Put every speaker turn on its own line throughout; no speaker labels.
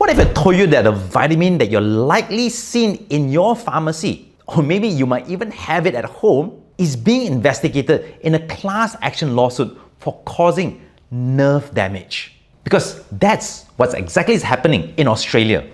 What if I told you that a vitamin that you're likely seen in your pharmacy, or maybe you might even have it at home, is being investigated in a class action lawsuit for causing nerve damage? Because that's what's exactly is happening in Australia.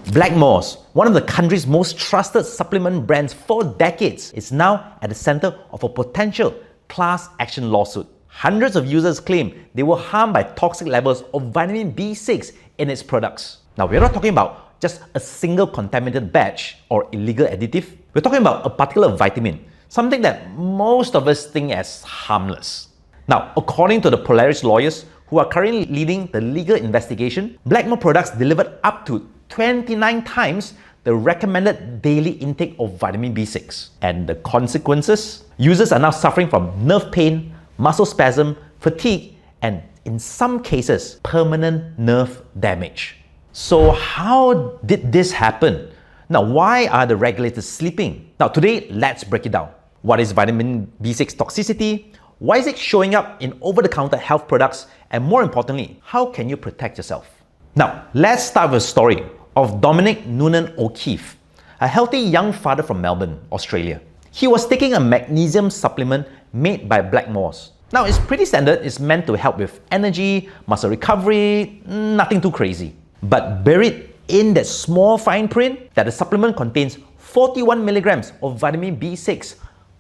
Blackmores, one of the country's most trusted supplement brands for decades, is now at the center of a potential class action lawsuit. Hundreds of users claim they were harmed by toxic levels of vitamin B6 in its products. Now, we're not talking about just a single contaminated batch or illegal additive. We're talking about a particular vitamin, something that most of us think as harmless. Now, according to the Polaris lawyers who are currently leading the legal investigation, Blackmore products delivered up to 29 times the recommended daily intake of vitamin B6. And the consequences? Users are now suffering from nerve pain, muscle spasm, fatigue, and in some cases, permanent nerve damage. So how did this happen? Now, why are the regulators sleeping? Now, today, let's break it down. What is vitamin B6 toxicity? Why is it showing up in over-the-counter health products? And more importantly, how can you protect yourself? Now, let's start with a story of Dominic Noonan O'Keefe, a healthy young father from Melbourne, Australia. He was taking a magnesium supplement made by Blackmores. Now, it's pretty standard. It's meant to help with energy, muscle recovery, nothing too crazy. But buried in that small fine print that the supplement contains 41 milligrams of vitamin B6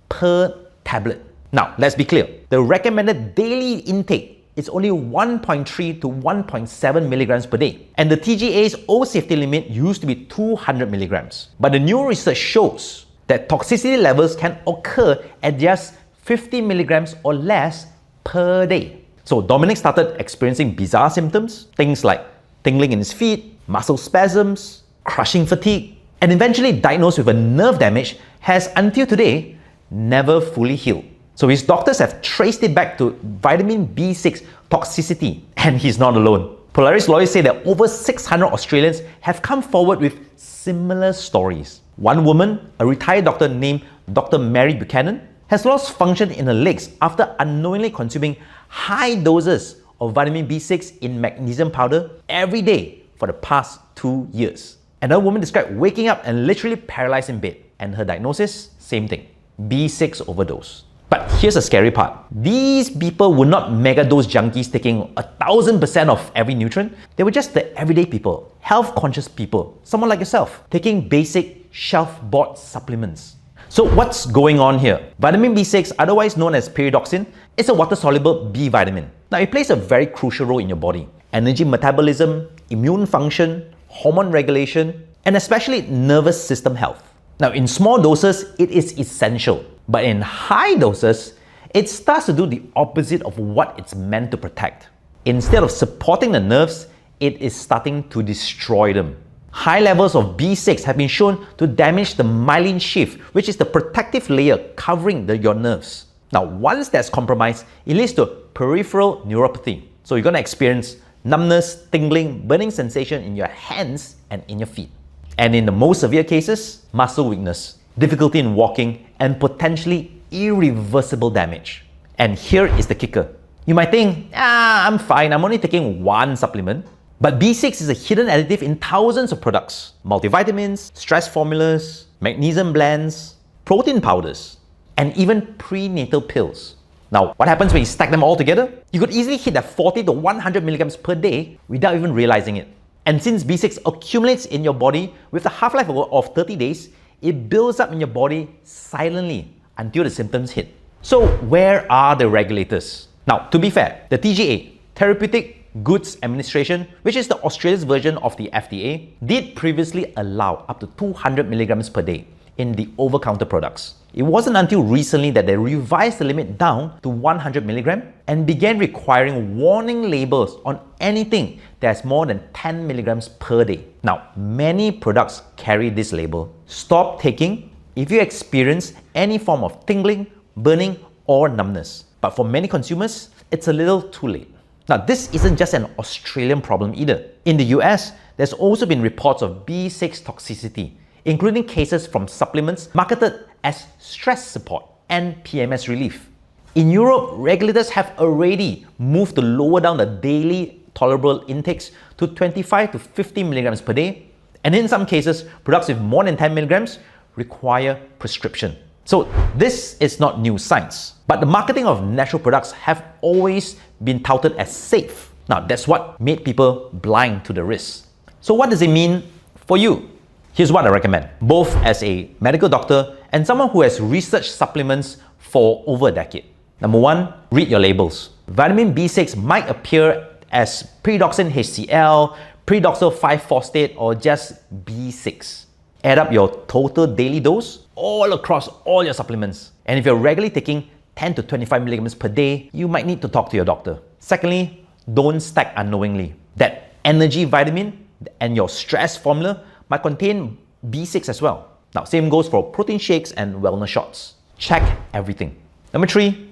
per tablet. Now, let's be clear. The recommended daily intake is only 1.3 to 1.7 milligrams per day. And the TGA's old safety limit used to be 200 milligrams. But the new research shows that toxicity levels can occur at just 50 milligrams or less per day. So Dominic started experiencing bizarre symptoms, things like tingling in his feet, muscle spasms, crushing fatigue, and eventually diagnosed with a nerve damage, has until today never fully healed. So his doctors have traced it back to vitamin B6 toxicity, and he's not alone. Polaris lawyers say that over 600 Australians have come forward with similar stories. One woman, a retired doctor named Dr. Mary Buchanan, has lost function in her legs after unknowingly consuming high doses of vitamin B6 in magnesium powder every day for the past 2 years. Another woman described waking up and literally paralyzed in bed, and her diagnosis, same thing, B6 overdose. But here's the scary part. These people were not mega-dose junkies taking 1000% of every nutrient. They were just the everyday people, health-conscious people, someone like yourself, taking basic shelf-bought supplements. So what's going on here? Vitamin B6, otherwise known as pyridoxine, is a water-soluble B vitamin. Now, it plays a very crucial role in your body. Energy metabolism, immune function, hormone regulation, and especially nervous system health. Now, in small doses, it is essential. But in high doses, it starts to do the opposite of what it's meant to protect. Instead of supporting the nerves, it is starting to destroy them. High levels of B6 have been shown to damage the myelin sheath, which is the protective layer covering your nerves. Now, once that's compromised, it leads to peripheral neuropathy. So you're going to experience numbness, tingling, burning sensation in your hands and in your feet. And in the most severe cases, muscle weakness, difficulty in walking, and potentially irreversible damage. And here is the kicker. You might think, I'm fine, I'm only taking one supplement. But B6 is a hidden additive in thousands of products. Multivitamins, stress formulas, magnesium blends, protein powders, and even prenatal pills. Now, what happens when you stack them all together? You could easily hit that 40 to 100 milligrams per day without even realizing it. And since B6 accumulates in your body with a half-life of 30 days, it builds up in your body silently until the symptoms hit. So where are the regulators? Now, to be fair, the TGA, Therapeutic Goods Administration, which is the Australia's version of the FDA, did previously allow up to 200 milligrams per day in the over-counter products. It wasn't until recently that they revised the limit down to 100 milligram and began requiring warning labels on anything that's more than 10 milligrams per day. Now, many products carry this label. Stop taking if you experience any form of tingling, burning, or numbness. But for many consumers, it's a little too late. Now, this isn't just an Australian problem either. In the US, there's also been reports of B6 toxicity, including cases from supplements marketed as stress support and PMS relief. In Europe, regulators have already moved to lower down the daily tolerable intakes to 25 to 50 milligrams per day, and in some cases, products with more than 10 milligrams require prescription. So this is not new science, but the marketing of natural products have always been touted as safe. Now that's what made people blind to the risks. So what does it mean for you? Here's what I recommend, both as a medical doctor and someone who has researched supplements for over a decade. Number one, read your labels. Vitamin B6 might appear as pyridoxine HCl, pyridoxal 5-phosphate, or just B6. Add up your total daily dose all across all your supplements. And if you're regularly taking 10 to 25 milligrams per day, you might need to talk to your doctor. Secondly, don't stack unknowingly. That energy vitamin and your stress formula might contain B6 as well. Now, same goes for protein shakes and wellness shots. Check everything. Number three,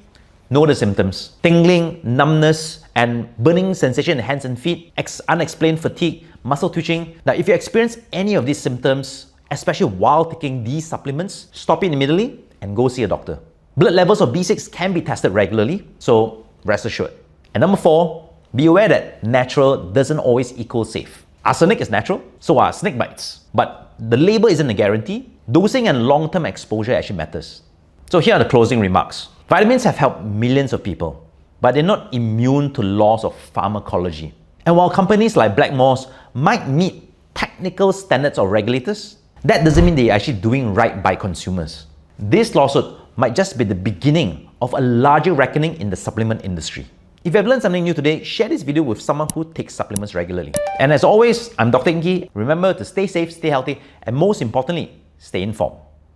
know the symptoms. Tingling, numbness, and burning sensation in hands and feet, unexplained fatigue, muscle twitching. Now, if you experience any of these symptoms, especially while taking these supplements, stop it immediately and go see a doctor. Blood levels of B6 can be tested regularly, so rest assured. And number four, be aware that natural doesn't always equal safe. Arsenic is natural, so are snake bites. But the label isn't a guarantee. Dosing and long-term exposure actually matters. So here are the closing remarks. Vitamins have helped millions of people, but they're not immune to laws of pharmacology. And while companies like Blackmores might meet technical standards of regulators, that doesn't mean they're actually doing right by consumers. This lawsuit might just be the beginning of a larger reckoning in the supplement industry. If you have learned something new today, share this video with someone who takes supplements regularly. And as always, I'm Dr. Ingky. Remember to stay safe, stay healthy, and most importantly, stay informed.